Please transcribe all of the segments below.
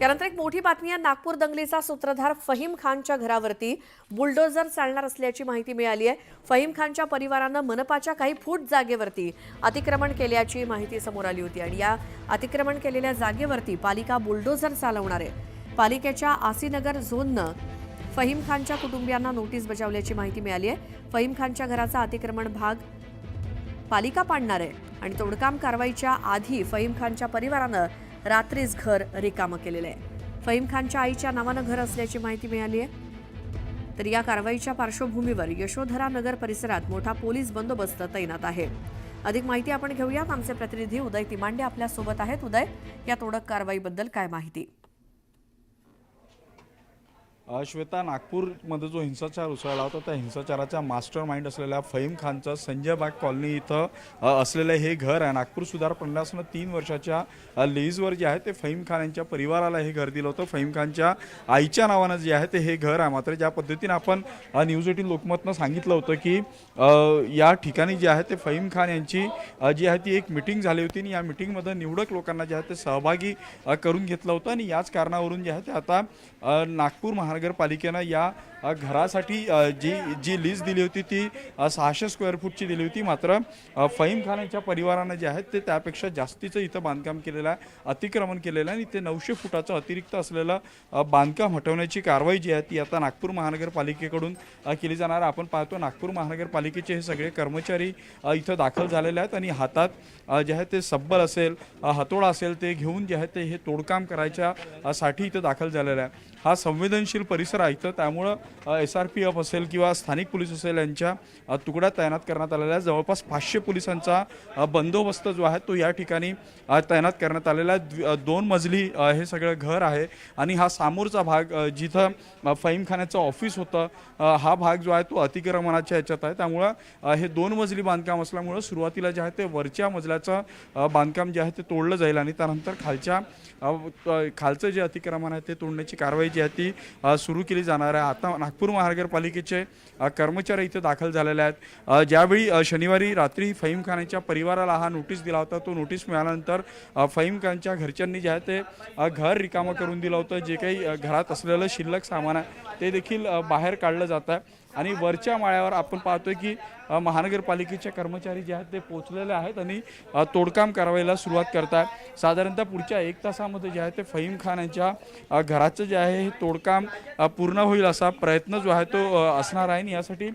त्यानंतर एक मोठी बातमी आहे। नागपूर दंगलीचा सूत्रधार फहीम खानच्या घरावरती बुलडोझर चालणार असल्याची माहिती मिळाली आहे। फहीम खानच्या परिवारानं मनपाच्या काही फूट जागेवरती अतिक्रमण केल्याची माहिती समोर आली होती आणि या अतिक्रमण केलेल्या जागेवरती पालिका बुलडोझर चालवणार आहे। पालिकेच्या आसीनगर झोननं फहीम खानच्या कुटुंबियांना नोटीस बजावल्याची माहिती मिळाली आहे। फहीम खानच्या घराचा अतिक्रमण भाग पालिका पाडणार आहे आणि तोडकाम कारवाईच्या आधी फहीम खानच्या परिवारानं रात्रीच घर रिकामं केलेलं आहे। फहीम खानच्या आईच्या नावानं घर असल्याची माहिती मिळाली आहे। तर या कारवाईच्या पार्श्वभूमीवर यशोधरा नगर परिसरात मोठा पोलीस बंदोबस्त तैनात आहे। अधिक माहिती आपण घेऊयात। आमचे प्रतिनिधी उदय तिमांडे आपल्या सोबत आहेत। उदय, या तोडक कारवाईबद्दल काय माहिती? श्वेता, नागपूरमध्ये जो हिंसाचार उसळला होता त्या हिंसाचाराचा मास्टर माइंड असलेल्या फहीम खानचं संजय बाग कॉलनी इथं असलेलं हे घर आहे। नागपूर सुधार प्रन्यासनं 3 वर्षाच्या लीजवर जे आहे ते फहीम खान यांच्या परिवाराला हे घर दिलं होतं। फहीम खानच्या आईच्या नावानं जे आहे ते हे घर आहे। मात्र ज्या पद्धतीनं आपण न्यूज 18 लोकमतनं सांगितलं होतं की या ठिकाणी जे आहे ते फहीम खान यांची जी आहे ती एक मिटिंग झाली होती आणि या मिटिंगमध्ये निवडक लोकांना जे आहे ते सहभागी करून घेतलं होतं आणि याच कारणावरून जे आहे ते आता नागपूर महानगरपालिकेनं या घरासाठी जी लीज दिली होती ती 600 स्क्वेअर फूटची दिली होती। मात्र फहीम खान यांच्या परिवारानं जे आहे ते त्यापेक्षा जास्तीचं इथं बांधकाम केलेलं आहे, अतिक्रमण केलेलं आहे आणि ते 900 फुटाचं अतिरिक्त असलेलं बांधकाम हटवण्याची कारवाई जी आहे ती आता नागपूर महानगरपालिकेकडून केली जाणार आहे। आपण पाहतो नागपूर महानगरपालिकेचे हे सगळे कर्मचारी इथं दाखल झालेले आहेत आणि हातात जे आहे ते सब्बल असेल, हातोडा असेल ते घेऊन जे आहे ते हे तोडकाम करायच्या साठी इथं दाखल झालेलं आहे। हा संवेदनशील परिसर आहे इथं, त्यामुळं SRPF असेल किंवा स्थानिक पोलीस असेल यांच्या तुकड्या तैनात करण्यात आलेल्या आहेत। जवळपास 500 पोलिसांचा बंदोबस्त जो आहे तो या ठिकाणी तैनात करण्यात आलेला आहे। 2 मजली हे सगळं घर आहे आणि हा समोरचा भाग जिथं फहीम खानाचं ऑफिस होतं हा भाग जो आहे तो अतिक्रमणाच्या ह्याच्यात आहे। त्यामुळं हे 2 मजली बांधकाम असल्यामुळं सुरुवातीला जे आहे ते वरच्या मजल्याचं बांधकाम जे आहे ते तोडलं जाईल आणि त्यानंतर खालचं जे अतिक्रमण आहे ते तोडण्याची कारवाई जी आहे ती सुरू केली जाणार आहे। आता नागपूर महानगरपालिकेचे कर्मचारी इथे दाखल झालेले आहेत। ज्यावेळी शनिवारी रात्री फहीम खानच्या परिवाराला हा नोटीस दिला होता, तो नोटीस मिळाल्यानंतर फहीम खानच्या घरच्यांनी जे आहे ते घर रिकामं करून दिलं होतं। जे काही घरात असलेलं शिल्लक सामान आहे ते देखील बाहेर काढलं जात आहे आणि वरच्या माळ्यावर आपण पाहतोय की महानगरपालिकेचे कर्मचारी जे आहेत ते पोहोचलेले आहेत आणि तोडकाम कारवाईला सुरुवात करतात। साधारणतः पुढच्या 1 तासामध्ये जे आहे ते फहीम खान यांच्या घराचं जे आहे हे तोडकाम पूर्ण होईल असा प्रयत्न जो आहे तो असणार आहे आणि यासाठी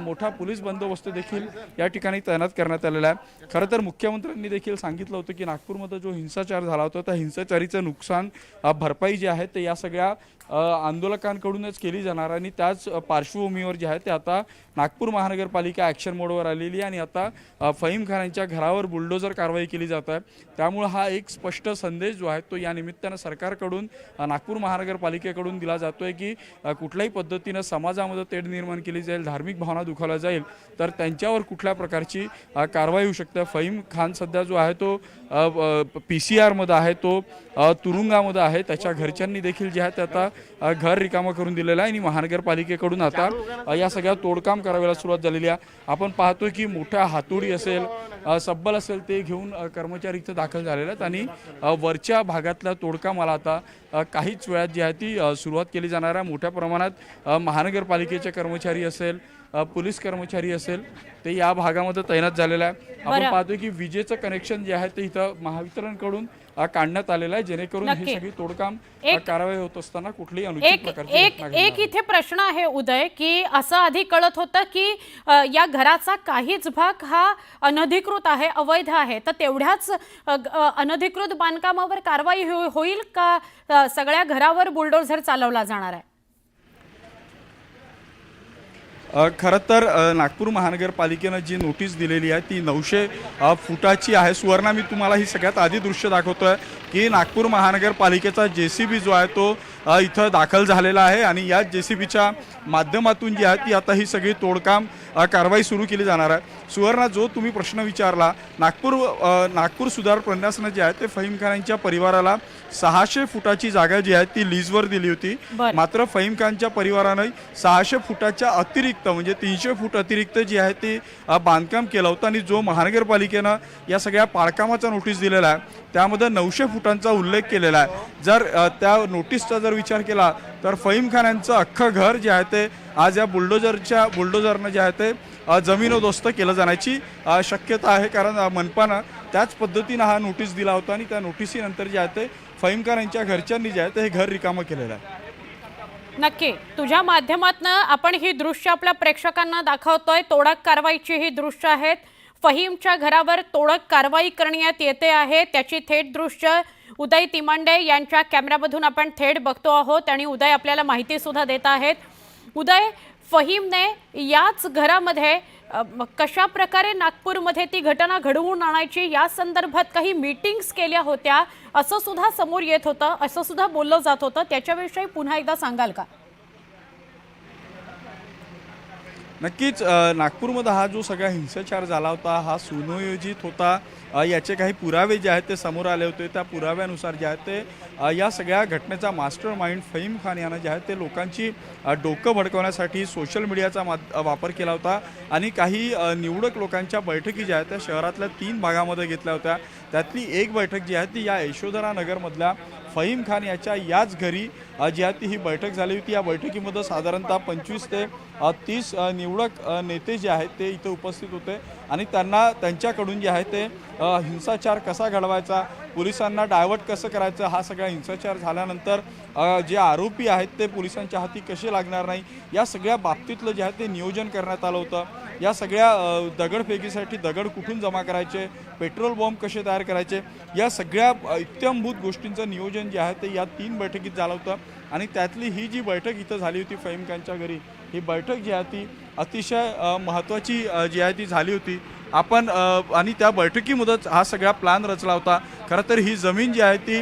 मोठा पोलीस बंदोबस्त देखील या ठिकाणी तैनात करण्यात आलेला आहे। खरं तर मुख्यमंत्र्यांनी देखील सांगितलं होतं की नागपूरमध्ये जो हिंसाचार झाला होता त्या हिंसाचारीचं नुकसान भरपाई जी आहे ते या सगळ्या आंदोलकांकडूनच केली जाणार आणि त्याच पार्श्वभूमीवर जे आहे ते आता नागपूर महानगरपालिका ॲक्शन मोडवर आलेली आहे आणि आता फहीम खान यांच्या घरावर बुलडोझर कारवाई केली जात आहे। त्यामुळे हा एक स्पष्ट संदेश जो आहे तो या निमित्तानं सरकारकडून नागपूर महानगरपालिकेकडून दिला जातोय की कुठल्याही पद्धतीनं समाजामध्ये तेढ निर्माण केली जाईल, धार्मिक भावना दुखावल्या जाईल तर त्यांच्यावर कुठल्या प्रकारची कारवाई होऊ शकते। फहीम खान सध्या जो आहे तो PCR मध्ये आहे, तो तुरुंगामध्ये आहे। त्याच्या घरच्यांनी देखील जे आहे ते आता घर रिकामं करून दिलेलं आहे आणि महानगरपालिकेकडून आता या सगळ्या तोडकाम करायला सुरुवात झालेली आहे। आपण पाहतोय की मोठ्या हातोडी असेल, सब्बल असेल ते घेऊन कर्मचारी इथं दाखल झालेले आहेत आणि वरच्या भागातल्या तोडकामाला आता काहीच वेळात जी आहे ती सुरुवात केली जाणार आहे। मोठ्या प्रमाणात महानगरपालिकेचे कर्मचारी असेल, पोलीस कर्मचारी असेल ते या भागामध्ये तैनात झालेला आहे। आपण पाहतोय की विजेचं कनेक्शन जे आहे ते इथं महावितरणकडून काढण्यात आलेलं आहे जेणेकरून ही सगळी तोडकाम कारवाई होत असताना कुठलीही अनुचित प्रकारची एक इथे प्रश्न आहे उदय की असं आधी कळत होतं की या घराचा काहीच भाग हा अनधिकृत आहे, अवैध आहे, तर तेवढ्याच अनधिकृत बांधकामावर कारवाई होईल का सगळ्या घरावर बुलडोझर चालवला जाणार आहे? खरं तर नागपूर महानगरपालिकेनं जी नोटीस दिलेली आहे ती 900 फुटाची आहे। सुवर्णा, मी तुम्हाला ही सगळ्यात आधी दृश्य दाखवतोय की नागपूर महानगरपालिकेचा JCB जो आहे तो इथं दाखल झालेला आहे आणि या JCBच्या माध्यमातून जी आहे ती आता ही सगळी तोडकाम कारवाई सुरू केली जाणार आहे। सुवर्णा, जो तुम्ही प्रश्न विचारला, नागपूर सुधार प्रन्यासनं जे आहे ते फहीम खान यांच्या परिवाराला 600 फुटाची जागा जी आहे ती लीजवर दिली होती. बरं. मात्र फहीम खानच्या परिवारानं 600 फुटाच्या अतिरिक्त म्हणजे 300 फूट अतिरिक्त जी आहे ती बांधकाम केलं होतं आणि जो महानगरपालिकेनं या सगळ्या पाडकामाचा नोटीस दिलेला आहे त्यामध्ये 900 फुटांचा उल्लेख केलेला आहे. जर त्या नोटीसचा जर विचार केला तर फहीम खान यांचं अख्खं घर जे आहे ते आज या बुलडोझरनं जे आहे ते जमीनोदोस्त केलं जाण्याची शक्यता आहे. कारण मनपानं त्याच पद्धतीनं हा नोटीस दिला होता आणि त्या नोटिसीनंतर जे आहे ते फहीम खान यांच्या घरच्यांनी जे आहे ते हे घर रिकामं केलेलं आहे. नक्की तुझ्या माध्यमातून आपण ही दृश्य आपल्या प्रेक्षकांना दाखवतोय. तोडक कारवाईची ही दृश्य आहेत. फहीमच्या घरावर तोडक कारवाई करण्यात येते आहे त्याची थेट दृश्य उदय तिमांडे यांच्या कॅमेऱ्यामधून आपण थेट बघतो आहोत आणि उदय आपल्याला माहिती सुद्धा देत आहेत. उदय, फहीमने याच घरामध्ये कशा प्रकारे नागपूरमध्ये ती घटना घडवून आणायची या संदर्भात काही मीटिंग्स केल्या होत्या असं सुद्धा समोर येत होतं, असं सुद्धा बोललं जात होतं. त्याच्याविषयी पुन्हा एकदा सांगाल का? नक्कीच नागपूरमध्ये हा जो सगळा हिंसाचार झाला होता हा सुनियोजित होता. याचे काही पुरावे जे आहेत ते समोर आले होते. त्या पुराव्यानुसार जे आहे ते या सगळ्या घटनेचा मास्टर माइंड फहीम खान यानं जे आहे ते लोकांची डोकं भडकवण्यासाठी सोशल मीडियाचा वापर केला होता आणि काही निवडक लोकांच्या बैठकी ज्या आहेत त्या शहरातल्या 3 भागामध्ये घेतल्या होत्या. त्यातली एक बैठक जी आहे ती या यशोधरा नगरमधल्या फहीम खान याच्या याच घरी जी आहे ती ही बैठक झाली होती. या बैठकीमध्ये साधारणतः 25 ते 30 निवडक नेते जे आहेत ते इथे उपस्थित होते आणि त्यांच्याकडून जे आहे ते हिंसाचार कसा घडवायचा, पोलिसांना डायव्हर्ट कसं करायचं, हा सगळा हिंसाचार झाल्यानंतर जे आरोपी आहेत ते पोलिसांच्या हाती कसे लागणार नाही या सगळ्या बाबतीतलं जे आहे ते नियोजन करण्यात आलं होतं. या सगळ्या दगडफेकीसाठी दगड कुठून जमा करायचे, पेट्रोल बॉम्ब कसे तयार करायचे, या सगळ्या इत्थंभूत गोष्टींचं नियोजन जे आहे ते या 3 बैठकीत झालं होतं. आणि त्यातली ही जी बैठक इथं झाली होती फहीम खानच्या घरी, ही बैठक जी आहे ती अतिशय महत्त्वाची जी आहे ती झाली होती. आपण आणि त्या बैठकीमध्येच हा सगळा प्लॅन रचला होता. खरं तर ही जमीन जी आहे ती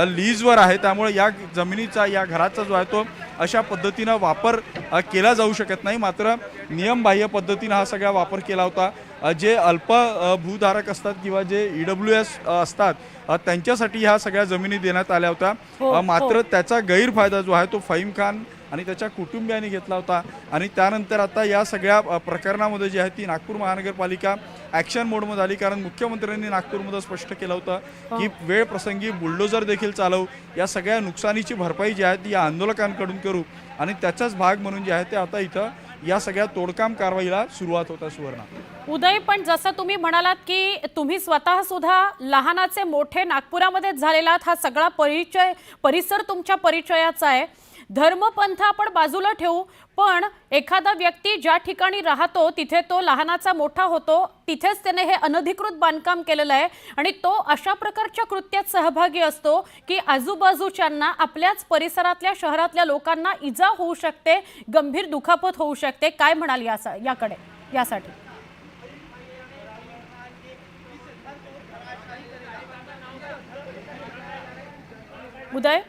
लीजवर आहे त्यामुळे या जमिनीचा या घराचा जो आहे तो अशा पद्धतीनं वापर केला जाऊ शकत नाही. मात्र नियमबाह्य पद्धतीनं हा सगळा वापर केला होता. जे अल्प भूधारक असतात किंवा जे EWS असतात त्यांच्यासाठी ह्या सगळ्या जमिनी देण्यात आल्या होत्या. मात्र त्याचा गैरफायदा जो आहे तो फहीम खान आणि त्याच्या कुटुंबियांनी घेतला होता आणि त्यानंतर आता या सगळ्या प्रकरणामध्ये जी आहे ती नागपूर महानगरपालिका ॲक्शन मोडमध्ये आली. कारण मुख्यमंत्र्यांनी नागपूरमध्ये स्पष्ट केलं होतं की वेळ प्रसंगी बुलडोझर देखील चालवू, या सगळ्या नुकसानीची भरपाई जी आहे ती या आंदोलकांकडून करू आणि त्याचाच भाग म्हणून जे आहे ते आता इथं या सगळ्या तोडकाम कारवाईला सुरुवात होता. सुवर्णा, उदय, पण जसं तुम्ही म्हणालात की तुम्ही स्वतः सुद्धा लहानाचे मोठे नागपुरामध्येच झालेला हा सगळा परिसर तुमच्या परिचयाचा आहे. धर्मपंथ आपण बाजूला ठेवू, पण एखादा व्यक्ती ज्या ठिकाणी राहतो तिथे तो लहानाचा मोठा होतो, तिथेच त्याने हे अनधिकृत बांधकाम केलेलं आहे आणि तो अशा प्रकारच्या कृत्यात सहभागी असतो की आजूबाजूच्यांना, आपल्याच परिसरातल्या शहरातल्या लोकांना इजा होऊ शकते, गंभीर दुखापत होऊ शकते. काय म्हणाल यासाठी? उदय,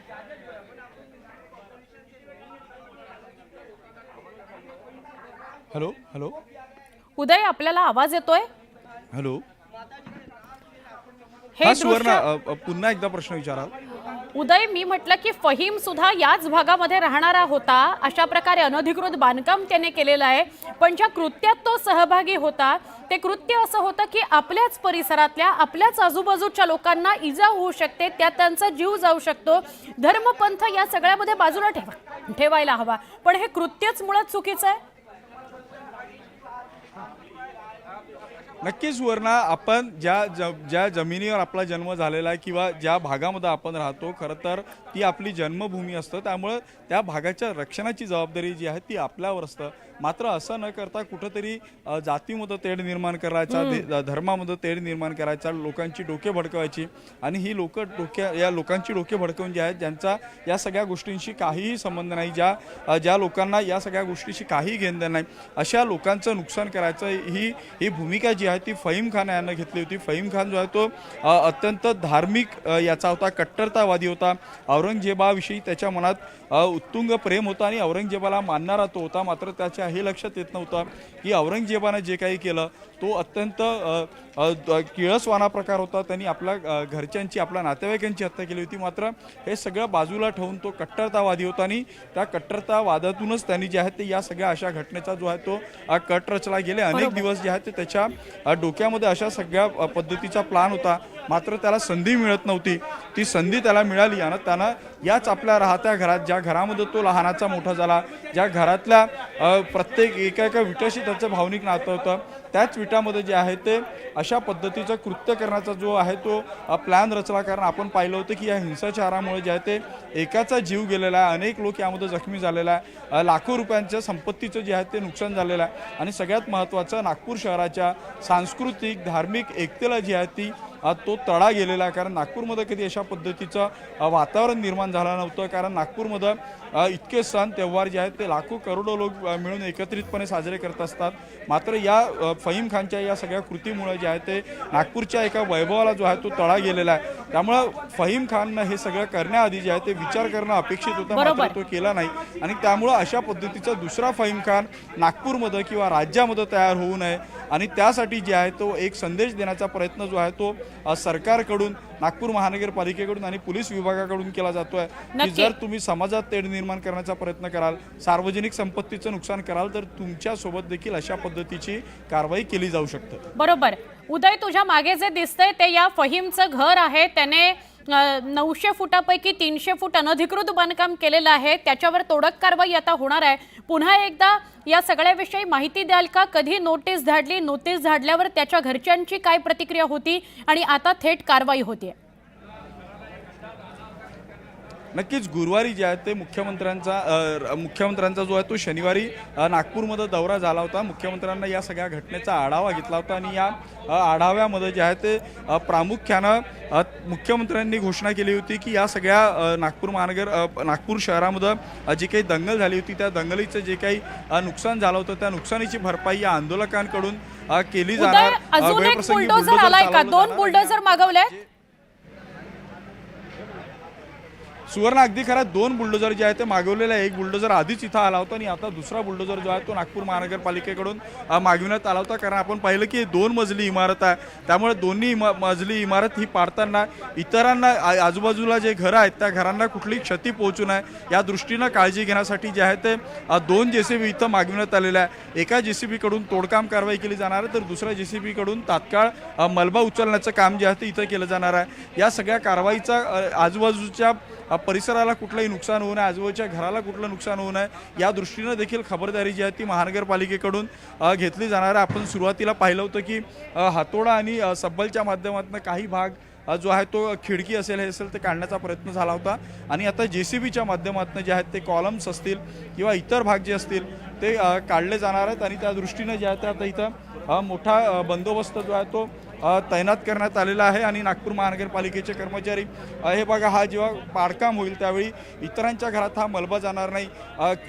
हॅलो उदय, आपल्याला आवाज येतोय? हॅलो, हे सुवर्णा पुन्हा एकदा प्रश्न विचारा. उदय, मी म्हटलं की फहीम सुद्धा याच भागामध्ये राहणारा होता. अशा प्रकारे अनधिकृत बांधकाम त्याने केलेलं आहे, पण ज्या कृत्यात तो सहभागी होता ते कृत्य असं होतं की आपल्याच परिसरातल्या, आपल्याच आजूबाजूच्या लोकांना इजा होऊ शकते, त्यात त्यांचा जीव जाऊ शकतो. धर्मपंथ या सगळ्यामध्ये बाजूला ठेवायला हवा, पण हे कृत्यच मुळात चुकीचं आहे. नक्कीच सुवर्णा, आपण ज्या जमिनीवर आपला जन्म झालेला आहे किंवा ज्या भागामध्ये आपण राहतो खरं तर ती आपली जन्मभूमी असतं. त्यामुळे त्या भागाच्या रक्षणाची जबाबदारी जी आहे ती आपल्यावर असतं. मात्र असं न करता कुठंतरी जातीमध्ये तेढ निर्माण करायचा, धर्मामध्ये तेढ निर्माण करायचा, लोकांची डोके भडकवायची आणि ही या लोकांची डोके भडकवून जे आहेत ज्यांचा या सगळ्या गोष्टींशी काहीही संबंध नाही, ज्या लोकांना या सगळ्या गोष्टीशी काही घेणं देणं नाही, अशा लोकांचं नुकसान करायचं ही भूमिका जी आहे आहे ती फहीम खान यांना घेतली होती. फहीम खान जो आहे तो अत्यंत धार्मिक याचा होता, कट्टरतावादी होता. औरंगजेबाविषयी त्याच्या मनात उत्तुंग प्रेम होता आणि औरंगजेबाला मानणारा तो होता. मात्र त्याच्या हे लक्षात येत नव्हतं की औरंगजेबानं जे काही केलं तो अत्यंत किळसवाना प्रकार होता. त्यांनी आपल्या घरच्यांची, आपल्या नातेवाईकांची हत्या केली होती. मात्र हे सगळं बाजूला ठेवून तो कट्टरतावादी होता आणि त्या कट्टरतावादातूनच त्यांनी जे आहे ते या सगळ्या अशा घटनेचा जो आहे तो कट रचला. गेले अनेक दिवस जे आहे ते त्याच्या डोक्यामध्ये अशा सगळ्या पद्धतीचा प्लान होता. मात्र त्याला संधी मिळत नव्हती. ती संधी त्याला मिळाली आणि त्यानं याच आपल्या राहत्या घरात, ज्या घरामध्ये तो लहानाचा मोठा झाला, ज्या घरातल्या प्रत्येक एका विटाशी त्याचं भावनिक नातं होतं, त्याच विटामध्ये जे आहे ते अशा पद्धतीचं कृत्य करण्याचा जो आहे तो प्लॅन रचला. कारण आपण पाहिलं होतं की या हिंसाचारामुळे जे आहे ते एकाचा जीव गेलेला आहे, अनेक लोक यामध्ये जखमी झालेला आहे, लाखो रुपयांच्या संपत्तीचं जे आहे ते नुकसान झालेलं आहे आणि सगळ्यात महत्त्वाचं नागपूर शहराच्या सांस्कृतिक धार्मिक एकतेला जी आहे ती तो तडा गेलेला आहे. कारण नागपूरमध्ये कधी अशा पद्धतीचं वातावरण निर्माण झालं नव्हतं. कारण नागपूरमध्ये इतके सण त्योहार जे आहेत ते लाखो करोडो लोक मिळून एकत्रितपणे साजरे करत असतात. मात्र या फहीम खानच्या या सगळ्या कृतीमुळे जे आहे ते नागपूरच्या एका वैभवाला जो आहे तो तडा गेलेला आहे. त्यामुळं फहीम खाननं हे सगळं करण्याआधी जे आहे ते विचार करणं अपेक्षित होतं, मात्र तो केला नाही. आणि त्यामुळं अशा पद्धतीचा दुसरा फहीम खान नागपूरमध्ये किंवा राज्यामध्ये तयार होऊ नये आणि त्यासाठी जे आहे तो एक संदेश देण्याचा प्रयत्न जो आहे तो सरकारकडून, नागपूर महानगरपालिकेकडून आणि पोलीस विभागाकडून केला जातोय की जर तुम्ही समाजात तेढ निर्माण करण्याचा प्रयत्न कराल, सार्वजनिक संपत्तीचं नुकसान कराल, तर तुमच्या सोबत देखील अशा पद्धतीची कारवाई केली जाऊ शकते. बरोबर. उदय, तुझ्या मागे जे दिसतंय ते या फहीमचं घर आहे. त्याने 900 फुटापैकी 300 फूट अनधिकृत बांधकाम केलेलं आहे. त्याच्यावर तोडक कारवाई आता होणार आहे. पुन्हा एकदा या सगळ्याविषयी माहिती द्याल का? कधी नोटीस धाडली, नोटीस धाडल्यावर त्याच्या घरच्यांची काय प्रतिक्रिया होती आणि आता थेट कारवाई होतीये? नक्कीच गुरुवारी जे आहे ते मुख्यमंत्र्यांचा जो आहे तो शनिवारी नागपूरमध्ये दौरा झाला होता. मुख्यमंत्र्यांना या सगळ्या घटनेचा आढावा घेतला होता आणि या आढाव्यामध्ये जे आहे ते प्रामुख्यानं मुख्यमंत्र्यांनी घोषणा केली होती की या सगळ्या नागपूर शहरामध्ये जी काही दंगल झाली होती त्या दंगलीचं जे काही नुकसान झालं होतं त्या नुकसानीची भरपाई या आंदोलकांकडून केली जाणार. अजून एक बुलडोझर आलाय का? 2 बुलडोझर मागवले. सुवर्ण, अगदी खरं 2 बुलडोझर जे आहे ते मागवलेले आहे. एक बुलडोझर आधीच इथं आला होता आणि आता दुसरा बुलडोझर जो आहे तो नागपूर महानगरपालिकेकडून मागविण्यात आला होता. कारण आपण पाहिलं की 2 मजली इमारत आहे, त्यामुळे दोन्ही मजली इमारत ही पाडताना इतरांना, आजूबाजूला जे घरं आहेत त्या घरांना कुठली क्षती पोहोचू नये या दृष्टीनं काळजी घेण्यासाठी जे आहे ते 2 JCB इथं मागविण्यात आलेल्या आहे. एका JCB कडून तोडकाम कारवाई केली जाणार आहे, तर दुसऱ्या JCB कडून तात्काळ मलबा उचलण्याचं काम जे आहे ते इथं केलं जाणार आहे. या सगळ्या कारवाईचा आजूबाजूच्या परिसराला कुठलंही नुकसान होऊ नये, आजूबाजूच्या घराला कुठलं नुकसान होऊ नये या दृष्टीनं देखील खबरदारी जी आहे ती महानगरपालिकेकडून घेतली जाणार आहे. आपण सुरुवातीला पाहिलं होतं की हातोडा आणि सब्बलच्या माध्यमातून काही भाग जो आहे तो खिडकी असेल हे असेल ते काढण्याचा प्रयत्न झाला होता आणि आता JCBच्या माध्यमातून जे आहेत ते कॉलम्स असतील किंवा इतर भाग जे असतील ते काढले जाणार आहेत आणि त्या दृष्टीनं जे आहे ते आता इथं मोठा बंदोबस्त जो आहे तो तैनात करण्यात आलेला आहे. आणि नागपूर महानगरपालिकेचे कर्मचारी हे बघा, हा जेव्हा बांधकाम होईल त्यावेळी इतरांच्या घरात हा मलबा जाणार नाही.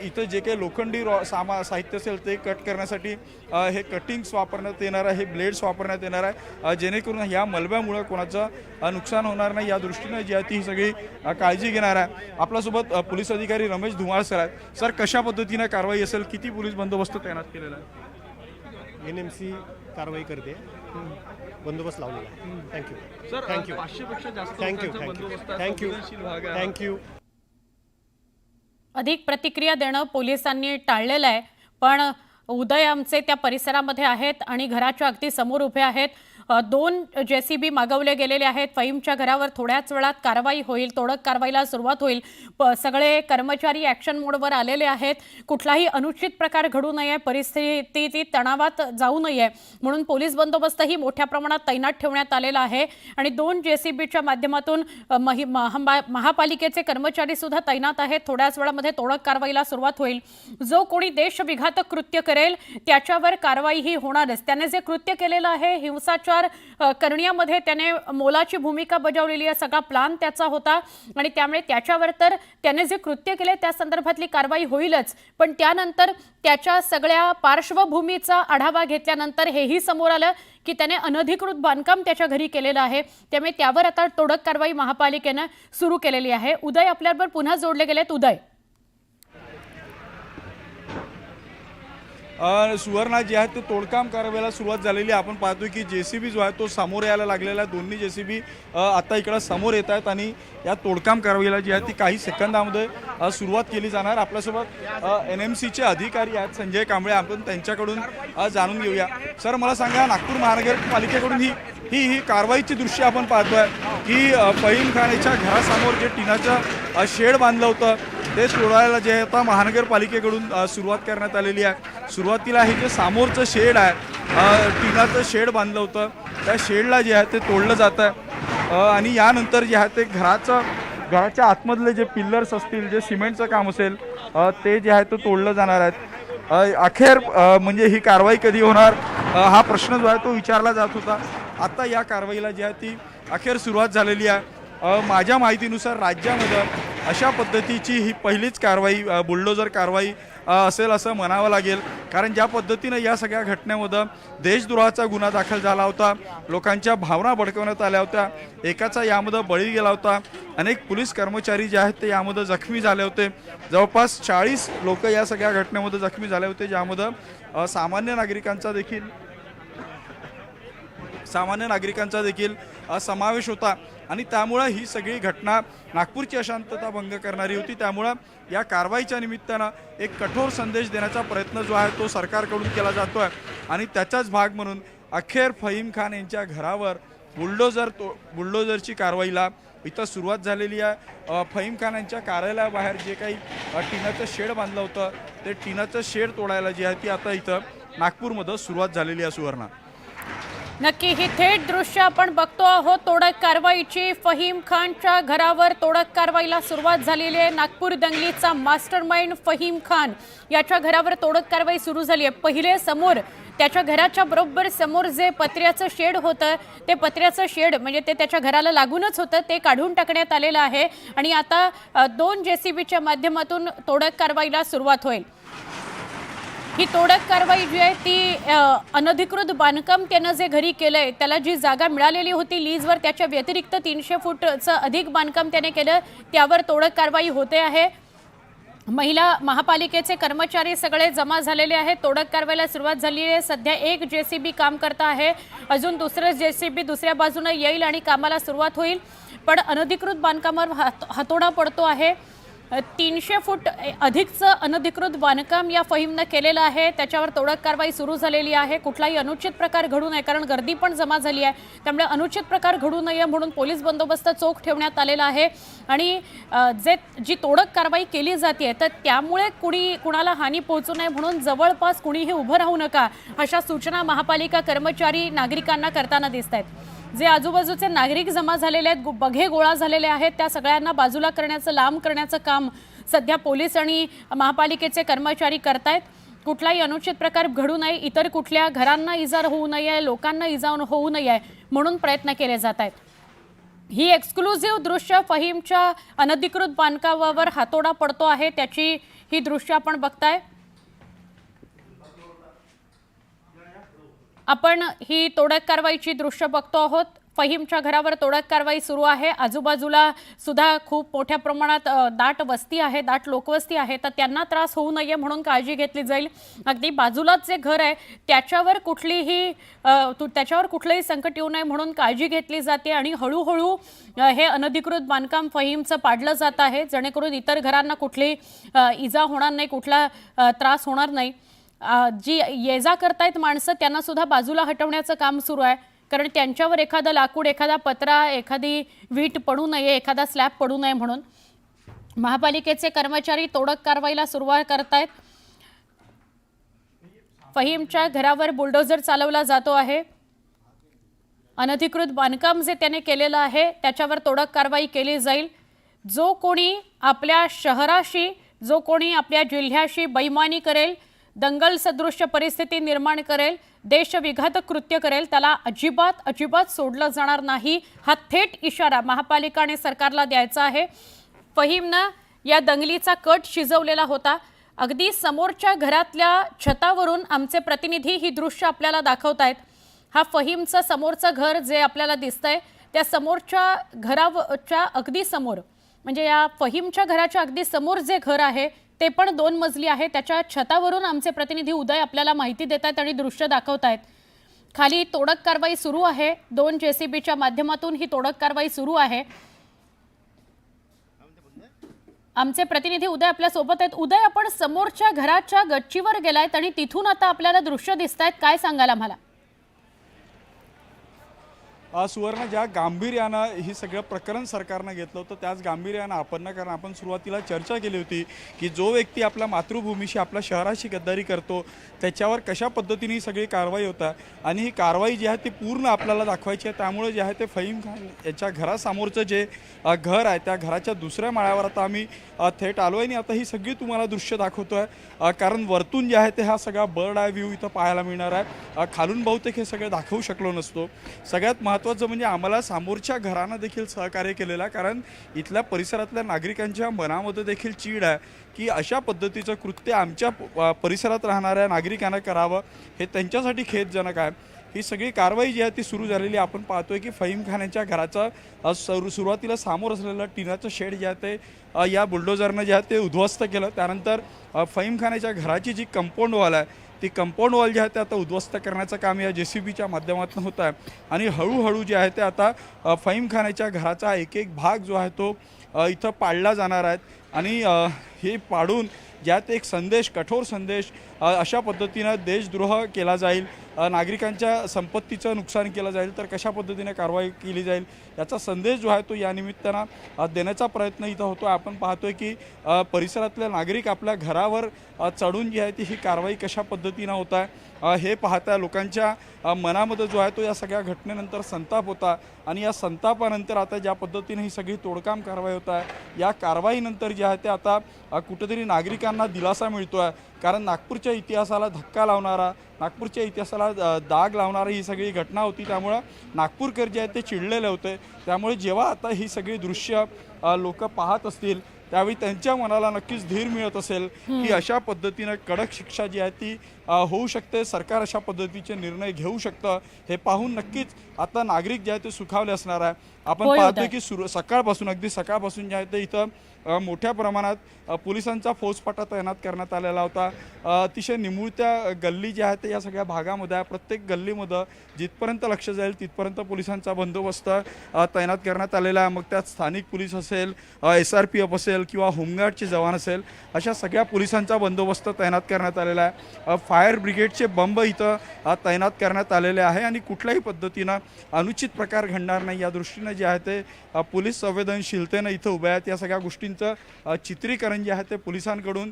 इथं जे काही लोखंडी साहित्य असेल ते कट करण्यासाठी हे कटिंग्स वापरण्यात येणार आहे, हे ब्लेड्स वापरण्यात येणार आहे, जेणेकरून या मलब्यामुळे कोणाचं नुकसान होणार नाही या दृष्टीनं जी आहे ती ही सगळी काळजी घेणार आहे. आपल्यासोबत पोलीस अधिकारी रमेश धुमाळ सर आहेत. सर, कशा पद्धतीनं कारवाई असेल, किती पोलीस बंदोबस्त तैनात केलेला आहे? NMC कारवाई करते, बंदोबस्त लावलेला आहे. थँक्यू सर, थँक्यू 500 पेक्षा जास्त थँक्यू लोकांचा बंदोबस्त आहे, थँक्यू संवेदनशील भाग आहे. थँक्यू. अधिक प्रतिक्रिया देणं पोलिसांनी टाळलेलं आहे, पण उदय आमचे त्या परिसरामध्ये आहेत आणि घराच्या अगदी समोर उभे आहेत. 2 JCB मागवले गेलेले आहेत. फहीमच्या घरावर थोड्याच वेळात कारवाई होईल, तोडक कारवाईला सुरुवात होईल. सगळे कर्मचारी ॲक्शन मोडवर आलेले आहेत. कुठलाही अनुचित प्रकार घडू नये, परिस्थिती ती तणावात जाऊ नये म्हणून पोलीस बंदोबस्तही मोठ्या प्रमाणात तैनात ठेवण्यात आलेला आहे आणि 2 JCBच्या माध्यमातून महापालिकेचे कर्मचारी सुद्धा तैनात आहेत. थोड्याच वेळामध्ये तोडक कारवाईला सुरुवात होईल. जो कोणी देशविघातक कृत्य करेल त्याच्यावर कारवाई ही होणारच. त्याने जे कृत्य केलेलं आहे, हिंसाचार भ्रष्टाचार करण्यामध्ये त्याने मोलाची भूमिका बजावलेली आहे. सगळा प्लान त्याचा होता आणि त्यामुळे त्याच्यावर तर त्याने जे कृत्य केले त्या संदर्भातली कारवाई होईलच, पण त्यानंतर त्याच्या सगळ्या पार्श्वभूमीचा आढावा घेतल्यानंतर हेही समोर आलं की त्याने अनधिकृत बांधकाम त्याच्या घरी केलेलं आहे. त्यामुळे त्यावर आता तोडक कारवाई महापालिकेनं सुरू केलेली आहे. उदय आपल्याबरोबर पुन्हा जोडले गेलेत. उदय, सुवर्णा जे आहे ते तोडकाम कारवाईला सुरुवात झालेली आहे. आपण पाहतोय की जेसीबी जो आहे तो समोर यायला लागलेला आहे. दोन्ही जेसीबी आता इकडं समोर येत आहेत आणि या तोडकाम कारवाईला जी आहे ती काही सेकंदामध्ये सुरुवात केली जाणार. आपल्यासोबत NMCचे अधिकारी आहेत संजय कांबळे, आपण त्यांच्याकडून जाणून घेऊया. सर, मला सांगा, नागपूर महानगरपालिकेकडून ही कारवाईची दृश्य आपण पाहतोय की फहीम खान याच्या घरासमोर जे टिनाचं शेड बांधलं होतं ते तोडायला जे आता महानगरपालिकेकडून सुरुवात करण्यात आलेली आहे. सुरुवातीला हे जे समोरचं शेड आहे, टिनाचं शेड बांधलं होतं, त्या शेडला जे आहे ते तोडलं जातं आहे आणि यानंतर जे आहे ते घराच्या आतमधले जे पिल्लर्स असतील, जे सिमेंटचं काम असेल ते जे आहे ते तोडलं जाणार आहेत. अखेर म्हणजे ही कारवाई कधी होणार हा प्रश्न जो आहे तो विचारला जात होता. आता या कारवाईला जी आहे ती अखेर सुरुवात झालेली आहे. माझ्या माहितीनुसार राज्यामध्ये अशा पद्धतीची ही पहिलीच कारवाई, बुलडोजर कारवाई असेल असं म्हणावं लागेल. कारण ज्या पद्धतीनं या सगळ्या घटनेमध्ये देशद्रोहाचा गुन्हा दाखल झाला होता, लोकांच्या भावना भडकवण्यात आल्या होत्या, एकाचा यामध्ये बळी गेला होता, अनेक पोलीस कर्मचारी जे आहेत ते यामध्ये जखमी झाले होते. जवळपास 40 लोक या सगळ्या घटनेमध्ये जखमी झाले होते, ज्यामध्ये सामान्य नागरिकांचा देखील समावेश होता आणि त्यामुळं ही सगळी घटना नागपूरची अशांतता भंग करणारी होती. त्यामुळं या कारवाईच्या निमित्तानं एक कठोर संदेश देण्याचा प्रयत्न जो आहे तो सरकारकडून केला जातो आहे आणि त्याचाच भाग म्हणून अखेर फहीम खान यांच्या घरावर बुलडोजरची कारवाईला इथं सुरुवात झालेली आहे. फहीम खान यांच्या कार्यालयाबाहेर जे काही टिनाचं शेड बांधलं होतं ते टिनाचं शेड तोडायला जी आहे ती आता इथं नागपूरमध्ये सुरुवात झालेली आहे. सुवर्णा, नक्की ही थेट दृश्य आपण बघतो आहोत तोडक कारवाईची. फहीम खानच्या घरावर तोडक कारवाईला सुरुवात झालेली आहे. नागपूर दंगलीचा मास्टरमाइंड फहीम खान याच्या घरावर तोडक कारवाई सुरू झाली आहे. पहिले समोर त्याच्या घराच्या बरोबर समोर जे पत्र्याचं शेड होतं ते पत्र्याचं शेड म्हणजे ते त्याच्या घराला लागूनच होतं ते काढून टाकण्यात आलेलं आहे आणि आता 2 JCBच्या माध्यमातून तोडक कारवाईला सुरुवात होईल. ही तोडक कारवाई जी आहे ती अनधिकृत बांधकाम त्यानं जे घरी केलंय त्याला जी जागा मिळालेली होती लीजवर त्याच्या व्यतिरिक्त 300 फूटचं अधिक बांधकाम त्याने केलं, त्यावर तोडक कारवाई होते आहे. महिला महापालिकेचे कर्मचारी सगळे जमा झालेले आहेत. तोडक कारवाईला सुरुवात झाली आहे. सध्या 1 JCB काम करत आहे, अजून दुसरं JCB दुसऱ्या बाजूनं येईल आणि कामाला सुरुवात होईल. पण अनधिकृत बांधकामावर हातोडा पडतो आहे. 300 फूट अधिकचं अनधिकृत बांधकाम या फहीमनं केलेलं आहे. त्याच्यावर तोडक कारवाई सुरू झालेली आहे. कुठलाही अनुचित प्रकार घडू नये, कारण गर्दी पण जमा झाली आहे, त्यामुळे अनुचित प्रकार घडू नये म्हणून पोलीस बंदोबस्त चोख ठेवण्यात आलेला आहे. आणि जी तोडक कारवाई केली जाते तर त्यामुळे कुणाला हानी पोहोचू नये म्हणून जवळपास कुणीही उभं राहू नका अशा सूचना महापालिका कर्मचारी नागरिकांना करताना दिसत आहेत. जे आजूबाजूचे नागरिक जमा झालेले आहेत, बघे गोळा झालेले आहेत, त्या सगळ्यांना बाजूला करण्याचं, लांब करण्याचं काम सध्या पोलीस आणि महापालिकेचे कर्मचारी करतायत. कुठलाही अनुचित प्रकार घडू नये, इतर कुठल्या घरांना इजा होऊ नये, लोकांना इजा होऊ नये म्हणून प्रयत्न केले जात आहेत. ही एक्सक्लुझिव्ह दृश्य फहीमच्या अनधिकृत बांधकामावर हातोडा पडतो आहे त्याची ही दृश्य आपण बघताय. आपण ही तोडक कारवाईची दृश्य बघतो आहोत. फहीमच्या घरावर तोडक कारवाई सुरू आहे. आजूबाजूला सुद्धा खूप मोठ्या प्रमाणात दाट वस्ती आहे, दाट लोकवस्ती आहे, तर त्यांना त्रास होऊ नये म्हणून काळजी घेतली जाईल. अगदी बाजूलाच जे घर आहे त्याच्यावर कुठलंही संकट येऊ नये म्हणून काळजी घेतली जाते आणि हळूहळू हे अनधिकृत बांधकाम फहीमचं पाडलं जात आहे, जेणेकरून इतर घरांना कुठली इजा होणार नाही, कुठला त्रास होणार नाही. जी ये जा करतायत माणसं त्यांना सुद्धा बाजूला हटवण्याचं काम सुरू आहे, कारण त्यांच्यावर एखादा लाकूड, एखादा पत्रा, एखादी वीट पडू नये, एखादा स्लॅब पडू नये म्हणून महापालिकेचे कर्मचारी तोडक कारवाईला सुरुवात करतायत. फहीमच्या घरावर बुलडोझर चालवला जातो आहे. अनधिकृत बांधकाम जे त्याने केलेलं आहे त्याच्यावर तोडक कारवाई केली जाईल. जो कोणी आपल्या शहराशी, जो कोणी आपल्या जिल्ह्याशी बेईमानी करेल, दंगल सदृश्य परिस्थिती निर्माण करेल, देशविघातक कृत्य करेल त्याला अजिबात सोडलं जाणार नाही, हा थेट इशारा महापालिका आणि सरकारला द्यायचा आहे. फहीमनं या दंगलीचा कट शिजवलेला होता. अगदी समोरच्या घरातल्या छतावरून आमचे प्रतिनिधी ही दृश्य आपल्याला दाखवतायत. हा फहीमचं समोरचं घर जे आपल्याला दिसतंय त्या समोरच्या घराच्या अगदी समोर, म्हणजे या फहीमच्या घराच्या अगदी समोर जे घर आहे ते पण 2 मजली आहे. त्याच्या छतावरून आमचे प्रतिनिधी उदय आपल्याला माहिती देत आहेत आणि दृश्य दाखवतायत. खाली तोडक कारवाई सुरू आहे. 2 JCBच्या माध्यमातून ही तोडक कारवाई सुरू आहे. आमचे प्रतिनिधी उदय आपल्या सोबत आहेत. उदय, आपण समोरच्या घराच्या गच्चीवर गेलायत आणि तिथून आता आपल्याला दृश्य दिसतायत, काय सांगाल आम्हाला? सुवर्ण, ज्या गांभीर्यानं ही सगळं प्रकरण सरकारनं घेतलं होतं त्याच गांभीर्यानं आपण, कारण आपण सुरुवातीला चर्चा केली होती की जो व्यक्ती आपल्या मातृभूमीशी आपल्या शहराशी गद्दारी करतो त्याच्यावर कशा पद्धतीने ही सगळी कारवाई होता आणि ही कारवाई जी आहे ती पूर्ण आपल्याला दाखवायची आहे. त्यामुळे जे आहे ते फहीम खान याच्या घरासमोरचं जे घर आहे त्या घराच्या दुसऱ्या माळ्यावर आता आम्ही थेट आलो आहे आणि आता ही सगळी तुम्हाला दृश्य दाखवतो आहे. कारण वरतून जे आहे ते हा सगळा बर्ड आय व्ह्यू इथं पाहायला मिळणार आहे. खालून बहुतेक हे सगळं दाखवू शकलो नसतो. सगळ्यात महत्त्वाचं म्हणजे आम्हाला समोरच्या घरानं देखील सहकार्य केलेलं आहे, कारण इथल्या परिसरातल्या नागरिकांच्या मनामध्ये देखील चीड आहे की अशा पद्धतीचं कृत्य आमच्या परिसरात राहणाऱ्या नागरिकांना करावं हे त्यांच्यासाठी खेदजनक आहे. ही सगळी कारवाई जी आहे ती सुरू झालेली आपण पाहतोय की फहीम खान यांच्या घराचा सुरुवातीला समोर असलेलं टिनाचं शेड जे आहे ते या बुलडोझरनं जे आहे ते उद्ध्वस्त केलं. त्यानंतर फहीम खान याच्या घराची जी कंपाऊंड वॉल आहे ती कंपाऊंड वॉल जे आहे ते आता उद्ध्वस्त करण्याचं काम या JCBच्या माध्यमातून होत आहे आणि हळूहळू जे आहे ते आता फहीम खान याच्या घराचा एक भाग जो आहे तो इथं पाडला जाणार आहे आणि हे पाडून ज्यात एक संदेश, कठोर संदेश अशा पद्धतीनं देशद्रोह केला जाईल, नागरिकांच्या संपत्तीचं नुकसान केलं जाईल तर कशा पद्धतीने कारवाई केली जाईल याचा संदेश जो आहे तो या निमित्तानं देण्याचा प्रयत्न इथं होतो. आपण पाहतोय की परिसरातले नागरिक आपल्या घरावर चढून जी आहे ती ही कारवाई कशा पद्धतीनं होत आहे हे पाहता लोकांच्या मनामध्ये जो आहे तो या सगळ्या घटनेनंतर संताप होता आणि या संतापानंतर आता ज्या पद्धतीने ही सगळी तोडकाम कारवाई होत आहे या कारवाईनंतर जे आहे ते आता कुठेतरी नागरिकांना दिलासा मिळतो आहे. कारण नागपूरच्या इतिहासाला धक्का लावणारा, नागपूरच्या इतिहासाला दाग लावणारी ही सगळी घटना होती. त्यामुळं नागपूरकर जे आहेत ते चिडलेले होते. त्यामुळे जेव्हा आता ही सगळी दृश्य लोक पाहत असतील त्यावेळी त्यांच्या मनाला नक्कीच धीर मिळत असेल की अशा पद्धतीनं कडक शिक्षा जी आहे ती होऊ शकते, सरकार अशा पद्धतीचे निर्णय घेऊ शकतं. हे पाहून नक्कीच आता नागरिक जे आहे ते सुखावले असणार आहे. आपण पाहतोय की सकाळपासून, अगदी सकाळपासून जे आहे ते इथं मोठ्या प्रमाणात पोलिसांचा फौजफाटा तैनात करण्यात आलेला होता. अतिशय निमुळत्या गल्ली ज्या आहेत या सगळ्या भागामध्ये आहे. प्रत्येक गल्लीमध्ये जिथपर्यंत लक्ष जाईल तिथपर्यंत पोलिसांचा बंदोबस्त तैनात करण्यात आलेला आहे. मग त्यात स्थानिक पोलीस असेल, SRPF असेल किंवा होमगार्डचे जवान असेल, अशा सगळ्या पोलिसांचा बंदोबस्त तैनात करण्यात आलेला आहे. फायर ब्रिगेडचे बंब इथं तैनात करण्यात आलेले आहे आणि कुठल्याही पद्धतीनं अनुचित प्रकार घडणार नाही या दृष्टीनं जे आहे ते पोलीस संवेदनशीलतेनं इथं उभ्या आहेत. या सगळ्या गोष्टींचं चित्रीकरण जे आहे ते पोलिसांकडून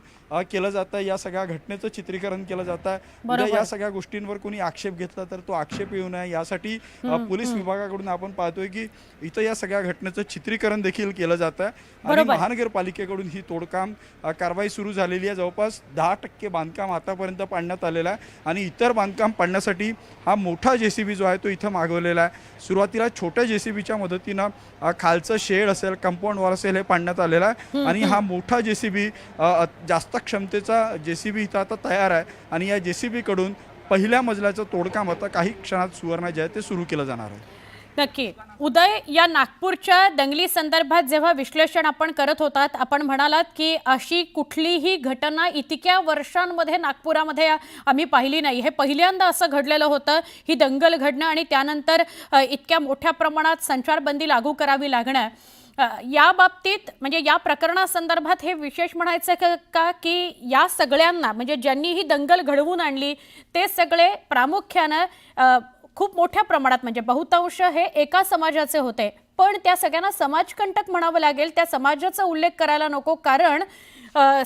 केलं जातं. या सगळ्या घटनेचं चित्रीकरण केलं जातं आहे. या सगळ्या गोष्टींवर कोणी आक्षेप घेतला तर तो आक्षेप येऊ नये यासाठी पोलीस विभागाकडून आपण पाहतोय की इथं या सगळ्या घटनेचं चित्रीकरण देखील केलं जातं आहे आणि महानगरपालिकेकडून ही तोडकाम कारवाई सुरू झालेली आहे. जवळपास 10% बांधकाम आतापर्यंत पाडण्यात आलेलं आहे आणि इतर बांधकाम पाडण्यासाठी हा मोठा JCB जो आहे तो इथं मागवलेला आहे. सुरुवातीला छोट्या JCBच्या मदतीनं खालचं शेड असेल, कंपाऊंड वॉल असेल हे पाडण्यात आलेलं आहे आणि हा मोठा JCB जास्त क्षमतेचा JCB इथं आता तयार आहे आणि या JCB कडून पहिल्या मजल्याचं तोडकाम आता काही क्षणात सुवर्ण जे आहे ते सुरू केलं जाणार आहे. नक्की उदय, या नागपूरच्या दंगली संदर्भात जेव्हा विश्लेषण आपण करत होतात आपण म्हणालात की अशी कुठलीही घटना इतक्या वर्षांमध्ये नागपुरामध्ये आम्ही पाहिली नाही. हे पहिल्यांदा असं घडलेलं होतं, ही दंगल घडणं आणि त्यानंतर इतक्या मोठ्या प्रमाणात संचारबंदी लागू करावी लागणं. या बाबतीत म्हणजे या प्रकरणासंदर्भात हे विशेष म्हणायचं का की या सगळ्यांना म्हणजे ज्यांनी ही दंगल घडवून आणली ते सगळे प्रामुख्यानं खूप मोठ्या प्रमाणात म्हणजे बहुतांश हे एका समाजाचे होते, पण त्या सगळ्यांना समाजकंटक म्हणावं लागेल. त्या समाजाचा उल्लेख करायला नको कारण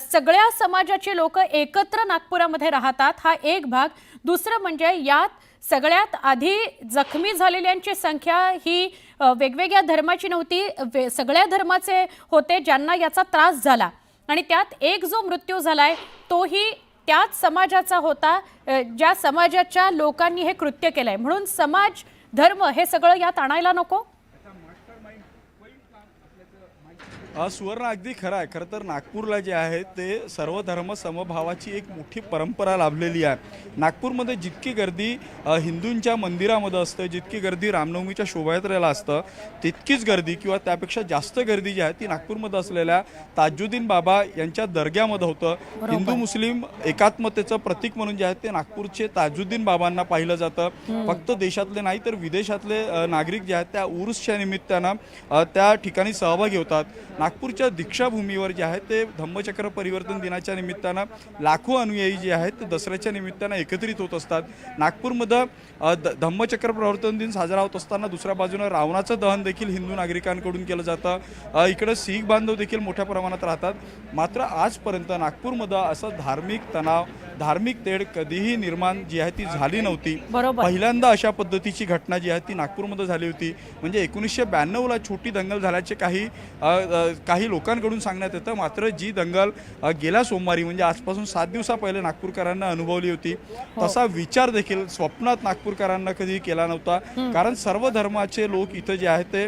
सगळ्या समाजाची लोक एकत्र नागपुरामध्ये राहतात, हा एक भाग. दुसरं म्हणजे यात सगळ्यात आधी जखमी झालेल्यांची संख्या ही वेगवेगळ्या धर्माची नव्हती, सगळ्या धर्माचे होते ज्यांना याचा त्रास झाला आणि त्यात एक जो मृत्यू झालाय तोही त्याच समाजाचा होता, ज्या समाजाच्या लोकांनी हे कृत्य केलंय, म्हणून समाज धर्म हे सगळं यात आणायला नको? सुवर्ण अगदी खरं आहे. खरं तर नागपूरला जे आहे ते सर्व धर्म समभावाची एक मोठी परंपरा लाभलेली आहे. नागपूरमध्ये जितकी गर्दी हिंदूंच्या मंदिरामध्ये असते, जितकी गर्दी रामनवमीच्या शोभायात्रेला असतं, तितकीच गर्दी किंवा त्यापेक्षा जास्त गर्दी जी आहे ती नागपूरमध्ये असलेल्या ताजुद्दीन बाबा यांच्या दर्ग्यामध्ये होतं. हिंदू मुस्लिम एकात्मतेचं प्रतीक म्हणून जे आहे ते नागपूरचे ताजुद्दीन बाबांना पाहिलं जातं. फक्त देशातले नाही तर विदेशातले नागरिक जे आहेत त्या उर्सच्या निमित्तानं त्या ठिकाणी सहभागी होतात. नागपूरच्या दीक्षाभूमीवर जे आहे ते धम्मचक्र परिवर्तन दिनाच्या निमित्तानं लाखो अनुयायी जे आहेत ते दसऱ्याच्या निमित्तानं एकत्रित होत असतात. नागपूरमध्ये धम्मचक्र परिवर्तन दिन साजरा होत असताना दुसऱ्या बाजूनं रावणाचं दहन देखील हिंदू नागरिकांकडून केलं जातं. इकडे शीख बांधव देखील मोठ्या प्रमाणात राहतात. मात्र आजपर्यंत नागपूरमध्ये असं धार्मिक तणाव, धार्मिक तेढ कधीही निर्माण जी आहे ती झाली नव्हती. पहिल्यांदा अशा पद्धतीची घटना जी आहे ती नागपूरमध्ये झाली होती. म्हणजे 1992ला छोटी दंगल झाल्याचे काही लोकांकडून सांगण्यात येतं. मात्र जी दंगल गेल्या सोमवारी म्हणजे आजपासून 7 दिवसा पहिले नागपूरकरांना अनुभवली होती, तसा विचार देखील स्वप्नात नागपूरकरांना कधी केला नव्हता. कारण सर्व धर्माचे लोक इथं जे आहेत ते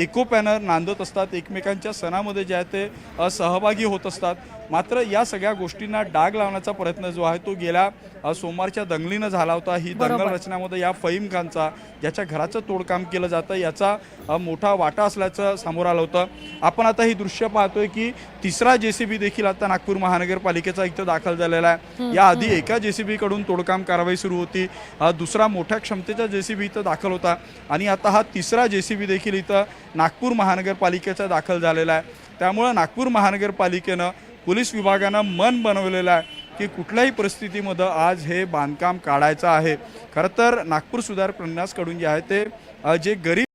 एकोप्यानं नांदत असतात, एकमेकांच्या सणामध्ये जे आहे ते सहभागी होत असतात. मात्र या सगळ्या गोष्टींना डाग लावण्याचा प्रयत्न जो आहे तो गेल्या सोमवारच्या दंगलीनं झाला होता. ही दंगल रचण्यामध्ये या फहीम खानचा, ज्याच्या घराचं तोडकाम केलं जातं, याचा मोठा वाटा असल्याचं समोर आलं होतं. आपण आता ही दृश्य पाहतोय की तिसरा JCB देखील आता नागपूर महानगरपालिकेचा इथं दाखल झालेला आहे. याआधी एका JCB कडून तोडकाम कारवाई सुरू होती. दुसरा मोठ्या क्षमतेचा JCB इथं दाखल होता आणि आता हा तिसरा JCB देखील इथं नागपूर महानगरपालिकेचा दाखल झालेला आहे. त्यामुळं नागपूर महानगरपालिकेनं, पोलीस विभागानं मन बनवलेलं आहे की कुठल्याही परिस्थितीमध्ये आज हे बांधकाम काढायचं आहे. खरं तर नागपूर सुधार प्रन्यासकडून जे आहे ते जे गरीब